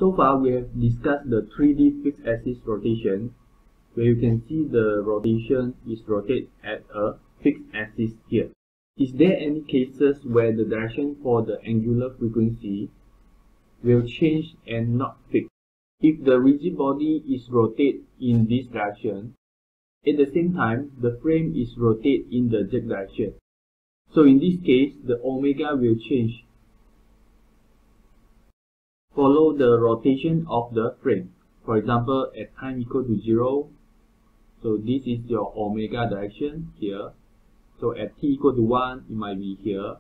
So far we have discussed the 3D fixed axis rotation, where you can see the rotation is rotated at a fixed axis here. Is there any cases where the direction for the angular frequency will change and not fix? If the rigid body is rotated in this direction, at the same time the frame is rotated in the z direction. So in this case, the omega will change, follow the rotation of the frame. For example, at time equal to 0, so this is your omega direction here. So at t equal to 1, it might be here.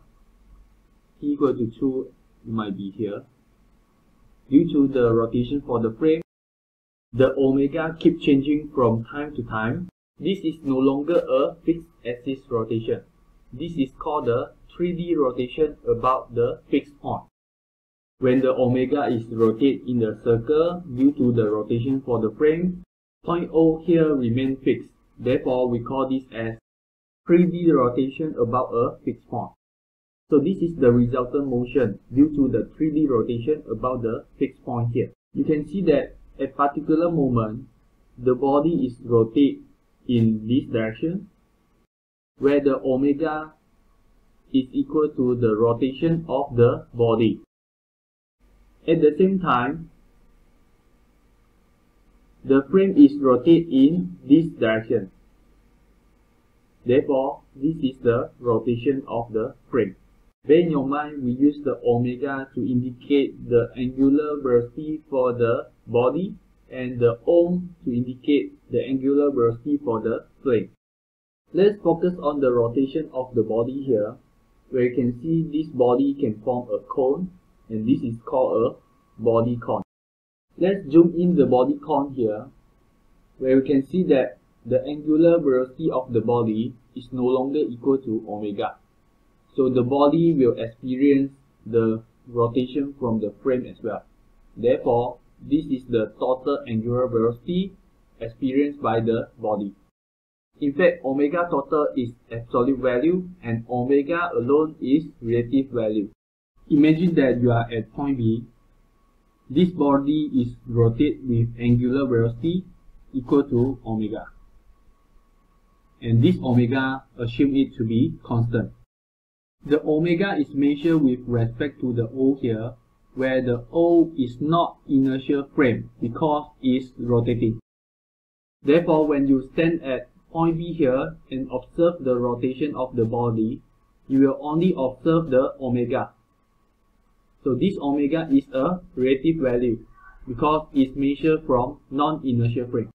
T equal to 2, it might be here. Due to the rotation for the frame, the omega keep changing from time to time. This is no longer a fixed axis rotation. This is called the 3D rotation about the fixed point. When the omega is rotated in the circle due to the rotation for the frame, point O here remains fixed. Therefore, we call this as 3D rotation about a fixed point. So this is the resultant motion due to the 3D rotation about the fixed point here. You can see that at particular moment, the body is rotated in this direction, where the omega is equal to the rotation of the body. At the same time, the frame is rotated in this direction. Therefore, this is the rotation of the frame. Bear in your mind, we use the omega to indicate the angular velocity for the body and the ohm to indicate the angular velocity for the frame. Let's focus on the rotation of the body here, where you can see this body can form a cone, and this is called a body cone. Let's zoom in the body cone here, where you can see that the angular velocity of the body is no longer equal to omega. So the body will experience the rotation from the frame as well. Therefore, this is the total angular velocity experienced by the body. In fact, omega total is absolute value and omega alone is relative value. Imagine that you are at point B. This body is rotated with angular velocity equal to omega. And this omega, assume it to be constant. The omega is measured with respect to the O here, where the O is not inertial frame because it's rotating. Therefore, when you stand at point B here and observe the rotation of the body, you will only observe the omega. So this omega is a relative value because it's measured from non-inertial frame.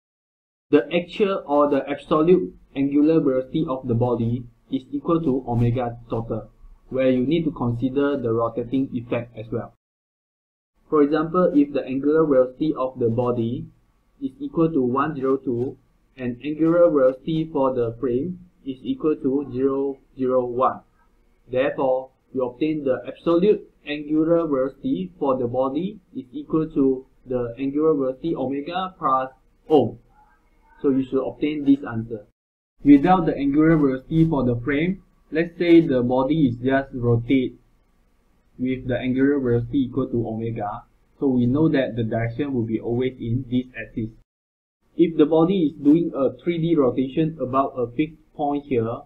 The actual or the absolute angular velocity of the body is equal to omega total, where you need to consider the rotating effect as well. For example, if the angular velocity of the body is equal to 102 and angular velocity for the frame is equal to 001, therefore you obtain the absolute angular velocity for the body is equal to the angular velocity omega plus O. So you should obtain this answer. Without the angular velocity for the frame, let's say the body is just rotated with the angular velocity equal to omega, so we know that the direction will be always in this axis. If the body is doing a 3D rotation about a fixed point here,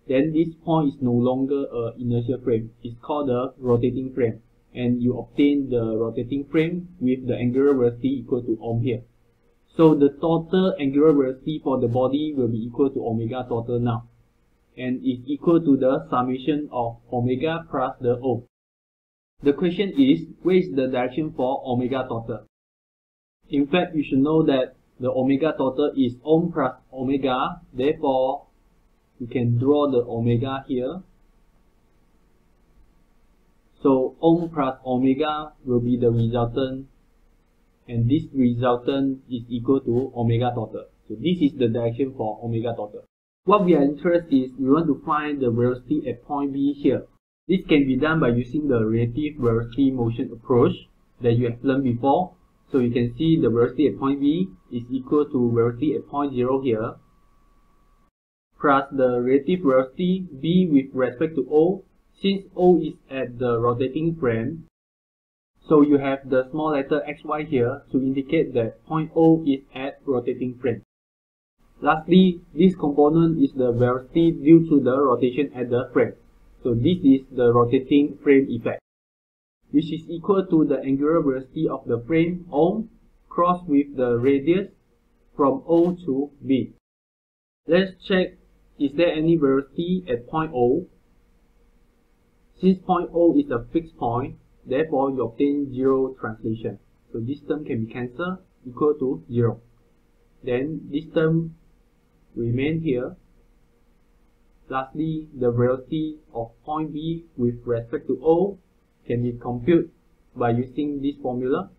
then this point is no longer an inertial frame. It's called a rotating frame, and you obtain the rotating frame with the angular velocity equal to ohm here. So the total angular velocity for the body will be equal to omega total now, and is equal to the summation of omega plus the O. The question is, where is the direction for omega total? In fact, you should know that the omega total is ohm plus omega, therefore you can draw the omega here. So ohm plus omega will be the resultant, and this resultant is equal to omega total. So this is the direction for omega total. What we are interested is we want to find the velocity at point B here. This can be done by using the relative velocity motion approach that you have learned before. So you can see the velocity at point B is equal to velocity at point 0 here, plus the relative velocity B with respect to O. Since O is at the rotating frame, So you have the small letter xy here to indicate that point O is at rotating frame. Lastly, this component is the velocity due to the rotation at the frame. So this is the rotating frame effect, which is equal to the angular velocity of the frame O crossed with the radius from O to B. Let's check, is there any velocity at point O? Since point O is a fixed point, therefore you obtain zero translation. So this term can be cancelled, equal to 0. Then this term remain here. Lastly, the velocity of point B with respect to O can be computed by using this formula.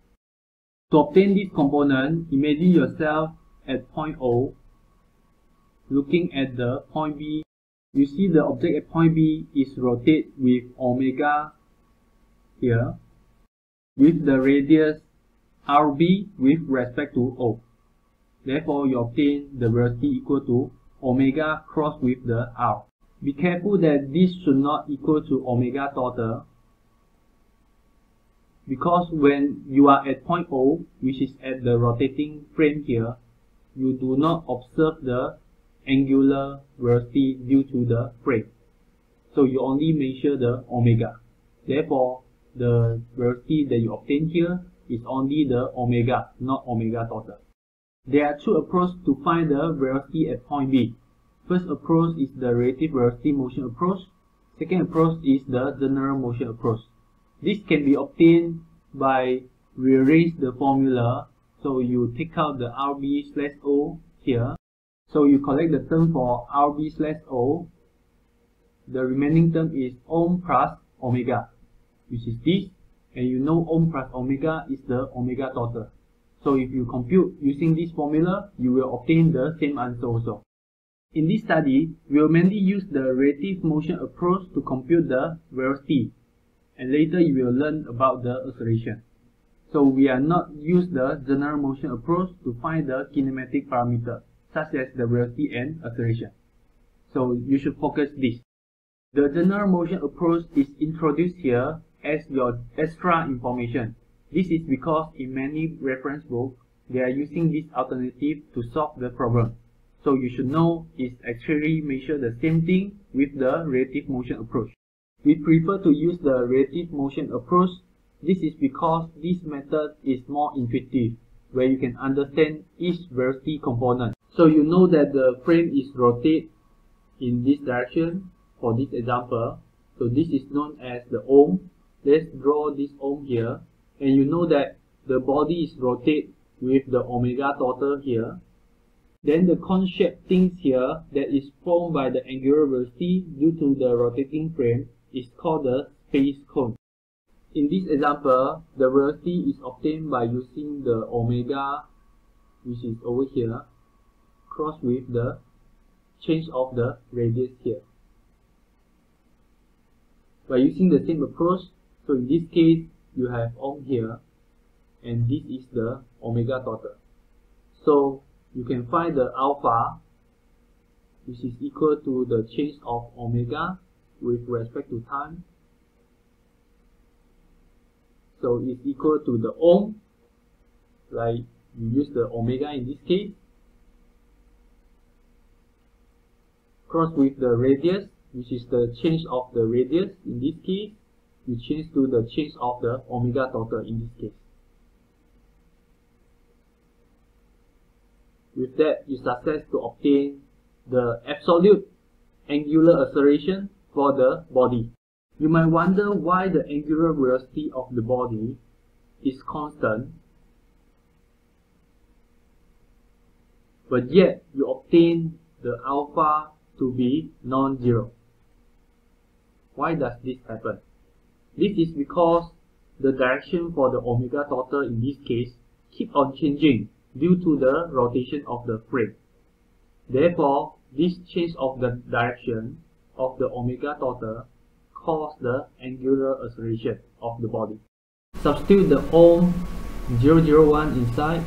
To obtain this component, imagine yourself at point O, looking at the point B. You see the object at point B is rotate with omega here, with the radius RB with respect to O. Therefore, you obtain the velocity equal to omega crossed with the R. Be careful that this should not equal to omega total, because when you are at point O, which is at the rotating frame here, you do not observe the angular velocity due to the frame. So you only measure the omega. Therefore, the velocity that you obtain here is only the omega, not omega total. There are two approaches to find the velocity at point B. First approach is the relative velocity motion approach. Second approach is the general motion approach. This can be obtained by rearrange the formula. So you take out the RB/O here. So you collect the term for RB/O. The remaining term is ohm plus omega, which is this. And you know ohm plus omega is the omega total. So if you compute using this formula, you will obtain the same answer also. In this study, we will mainly use the relative motion approach to compute the velocity, and later you will learn about the acceleration. So we are not use the general motion approach to find the kinematic parameter, such as the velocity and acceleration. So you should focus this. The general motion approach is introduced here as your extra information. This is because in many reference books, they are using this alternative to solve the problem. So you should know it's actually measure the same thing with the relative motion approach. We prefer to use the relative motion approach. This is because this method is more intuitive, where you can understand each velocity component. So you know that the frame is rotate in this direction for this example. So this is known as the ohm. Let's draw this ohm here. And you know that the body is rotate with the omega total here. Then the cone-shaped things here that is formed by the angular velocity due to the rotating frame is called the space cone. In this example, the velocity is obtained by using the omega, which is over here, crossed with the change of the radius here. By using the same approach, so in this case, you have ohm here, and this is the omega total. So you can find the alpha, which is equal to the change of omega with respect to time. So it's equal to the ohm, like you use the omega in this case, crossed with the radius, which is the change of the radius in this case. You change to the change of the omega total in this case. With that, you success to obtain the absolute angular acceleration for the body. You might wonder why the angular velocity of the body is constant, but yet you obtain the alpha to be non-zero. Why does this happen? This is because the direction for the omega total in this case keep on changing due to the rotation of the frame. Therefore, this change of the direction of the omega total cause the angular acceleration of the body. Substitute the ohm 001 inside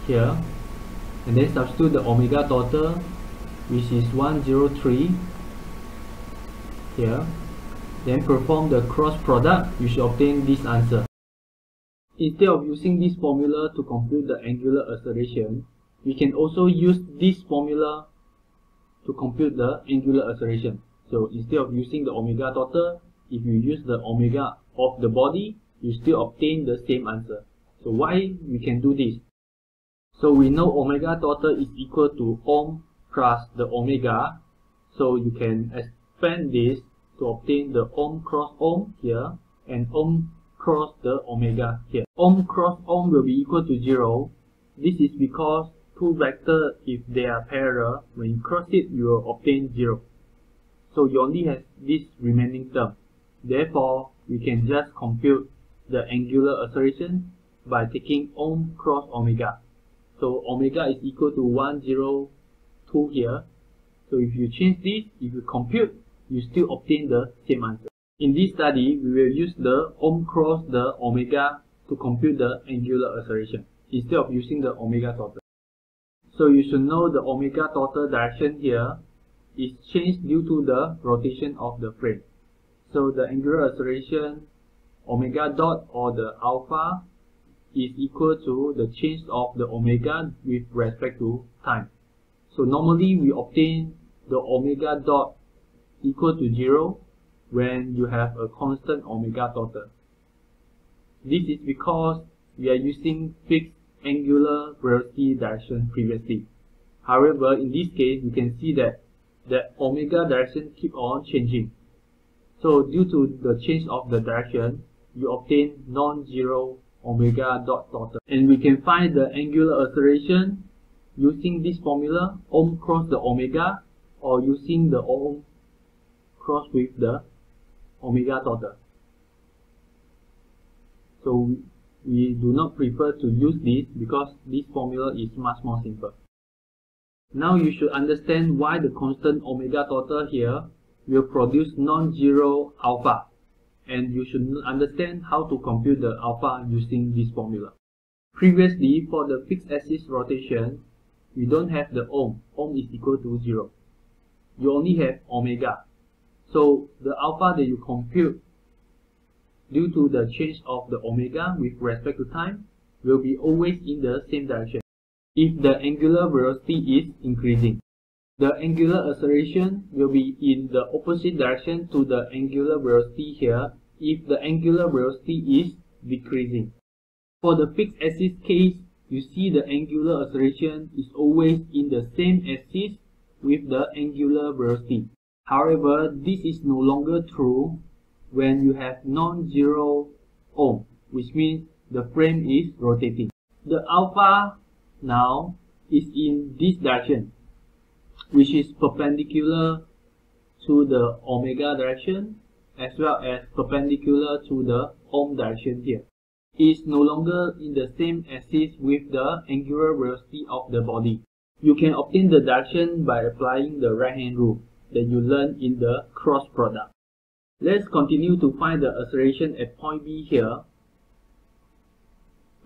here, and then substitute the omega total, which is 103 here. Then perform the cross product, you should obtain this answer. Instead of using this formula to compute the angular acceleration, we can also use this formula to compute the angular acceleration. So instead of using the omega total, if you use the omega of the body, you still obtain the same answer. So why we can do this? So we know omega total is equal to ohm plus the omega. So you can expand this to obtain the ohm cross ohm here and ohm cross the omega here. Ohm cross ohm will be equal to 0. This is because two vectors, if they are parallel, when you cross it, you will obtain 0. So you only have this remaining term. Therefore, we can just compute the angular acceleration by taking ohm cross omega. So omega is equal to 102 here. So if you change this, if you compute, you still obtain the same answer. In this study, we will use the ohm cross the omega to compute the angular acceleration instead of using the omega total. So you should know the omega total direction here is changed due to the rotation of the frame. So the angular acceleration omega dot or the alpha is equal to the change of the omega with respect to time. So normally we obtain the omega dot equal to 0 when you have a constant omega total. This is because we are using fixed angular velocity direction previously. However, in this case, you can see that the omega direction keep on changing. So due to the change of the direction, you obtain non-zero omega dot total. And we can find the angular acceleration using this formula, ohm cross the omega, or using the ohm cross with the omega total. So we do not prefer to use this because this formula is much more simple. Now you should understand why the constant omega total here will produce non-zero alpha, and you should understand how to compute the alpha using this formula. Previously, for the fixed axis rotation, we don't have the ohm. Ohm is equal to 0. You only have omega. So the alpha that you compute due to the change of the omega with respect to time will be always in the same direction if the angular velocity is increasing. The angular acceleration will be in the opposite direction to the angular velocity here if the angular velocity is decreasing. For the fixed axis case, you see the angular acceleration is always in the same axis with the angular velocity. However, this is no longer true when you have non-zero ohm, which means the frame is rotating. The alpha now is in this direction, which is perpendicular to the omega direction as well as perpendicular to the ohm direction here. It is no longer in the same axis with the angular velocity of the body. You can obtain the direction by applying the right hand rule that you learned in the cross product. Let's continue to find the acceleration at point B here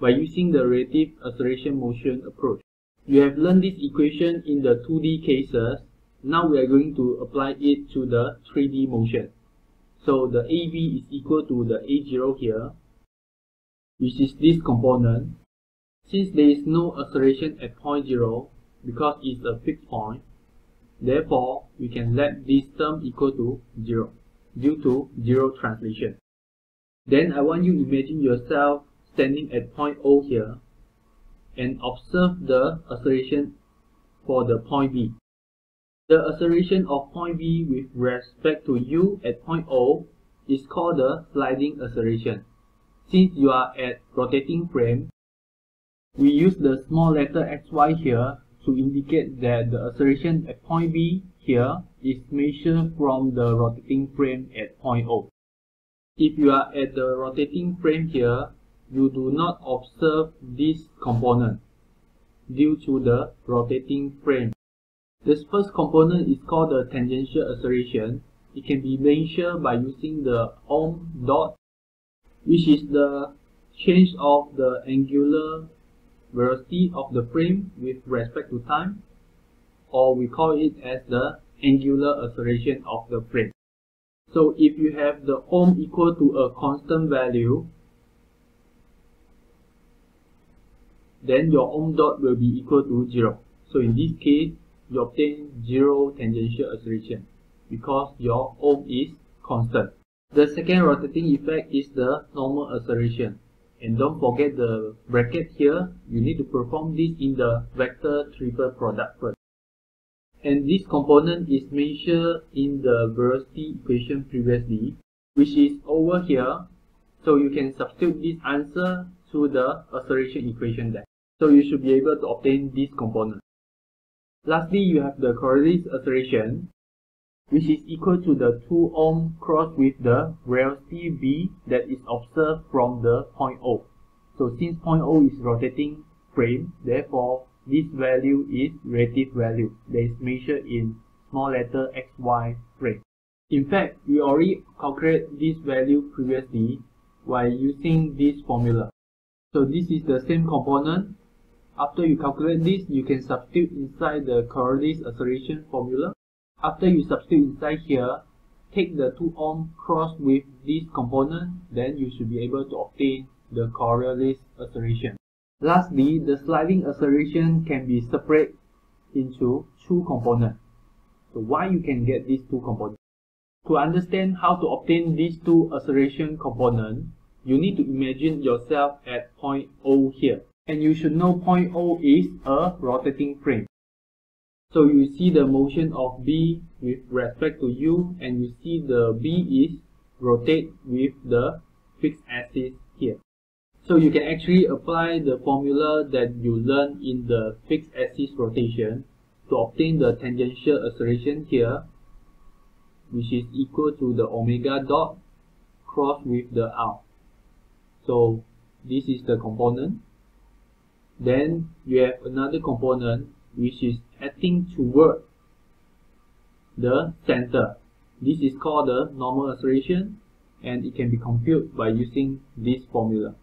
by using the relative acceleration motion approach. You have learned this equation in the 2D cases. Now we are going to apply it to the 3D motion. So the AV is equal to the A0 here, which is this component. Since there is no acceleration at point 0 because it's a fixed point, therefore we can let this term equal to 0 due to 0 translation. Then I want you to imagine yourself standing at point O here and observe the acceleration for the point B. The acceleration of point B with respect to you at point O is called the sliding acceleration. Since you are at rotating frame, we use the small letter xy here to indicate that the acceleration at point B here is measured from the rotating frame at point O. If you are at the rotating frame here, you do not observe this component due to the rotating frame. This first component is called the tangential acceleration. It can be measured by using the ohm dot, which is the change of the angular velocity of the frame with respect to time, or we call it as the angular acceleration of the frame. So if you have the ohm equal to a constant value, then your ohm dot will be equal to 0. So in this case, you obtain 0 tangential acceleration because your ohm is constant. The second rotating effect is the normal acceleration. And don't forget the bracket here. You need to perform this in the vector triple product first. And this component is measured in the velocity equation previously, which is over here. So you can substitute this answer to the acceleration equation there. So you should be able to obtain this component. Lastly, you have the corollary's acceleration, which is equal to the 2 ohm crossed with the velocity v that is observed from the point O. So since point O is rotating frame, therefore this value is relative value that is measured in small letter xy frame. In fact, we already calculated this value previously while using this formula. So this is the same component. After you calculate this, you can substitute inside the corollary's acceleration formula. After you substitute inside here, take the 2 ohm crossed with this component, then you should be able to obtain the corollary's acceleration. Lastly, the sliding acceleration can be separated into 2 components. So why you can get these 2 components? To understand how to obtain these 2 acceleration components, you need to imagine yourself at point O here. And you should know point O is a rotating frame. So you see the motion of B with respect to U, and you see the B is rotate with the fixed axis here. So you can actually apply the formula that you learned in the fixed axis rotation to obtain the tangential acceleration here, which is equal to the omega dot crossed with the R. So this is the component. Then you have another component which is acting toward the center. This is called the normal acceleration, and it can be computed by using this formula.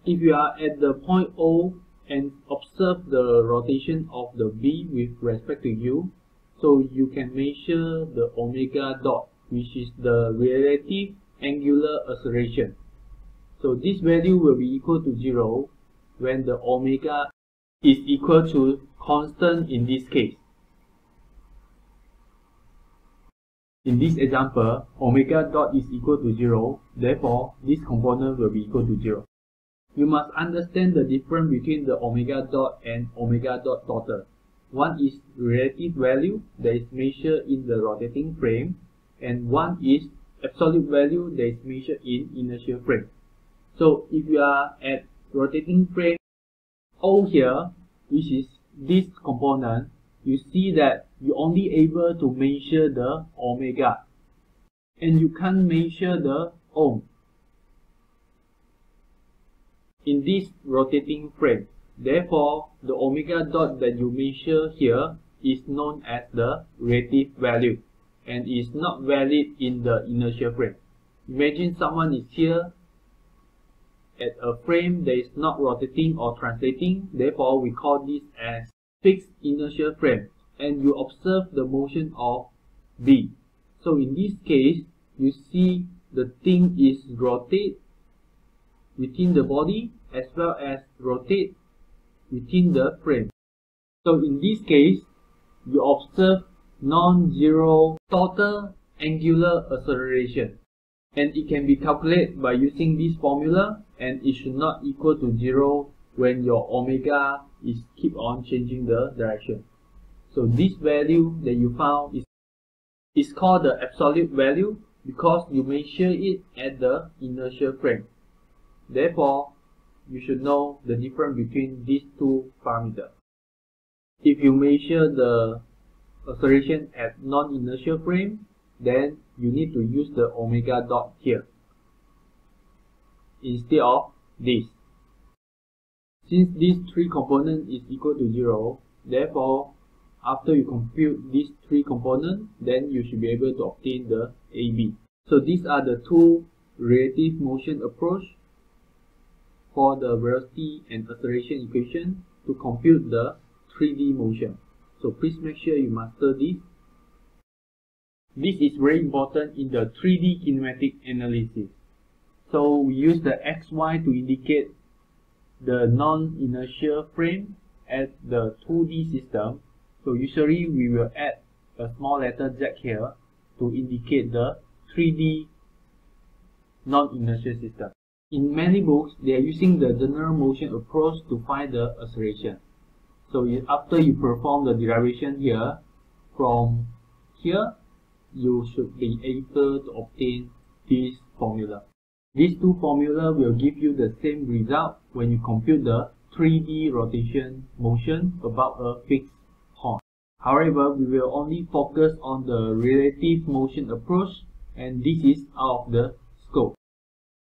If you are at the point O and observe the rotation of the B with respect to U, so you can measure the omega dot, which is the relative angular acceleration. So this value will be equal to 0 when the omega is equal to constant in this case. In this example, omega dot is equal to 0, therefore this component will be equal to 0. You must understand the difference between the omega dot and omega dot total. One is relative value that is measured in the rotating frame, and one is absolute value that is measured in inertial frame. So if you are at rotating frame O here, which is this component, you see that you're only able to measure the omega, and you can't measure the ohm in this rotating frame. Therefore, the omega dot that you measure here is known as the relative value and is not valid in the inertial frame. Imagine someone is here at a frame that is not rotating or translating, therefore we call this as fixed inertial frame, and you observe the motion of B. So in this case, you see the thing is rotate within the body as well as rotate within the frame. So in this case, you observe non-zero total angular acceleration, and it can be calculated by using this formula, and it should not equal to 0 when your omega is keep on changing the direction. So this value that you found is called the absolute value because you measure it at the inertial frame. Therefore, you should know the difference between these 2 parameters. If you measure the acceleration at non-inertial frame, then you need to use the omega dot here instead of this. Since these 3 components is equal to 0, therefore after you compute these 3 components, then you should be able to obtain the AB. So these are the 2 relative motion approach for the velocity and acceleration equation to compute the 3D motion. So please make sure you master this. This is very important in the 3D kinematic analysis. So we use the XY to indicate the non-inertial frame as the 2D system. So usually we will add a small letter Z here to indicate the 3D non-inertial system. In many books, they are using the general motion approach to find the acceleration. So after you perform the derivation here, from here, you should be able to obtain this formula. These two formulas will give you the same result when you compute the 3D rotation motion about a fixed point. However, we will only focus on the relative motion approach, and this is out of the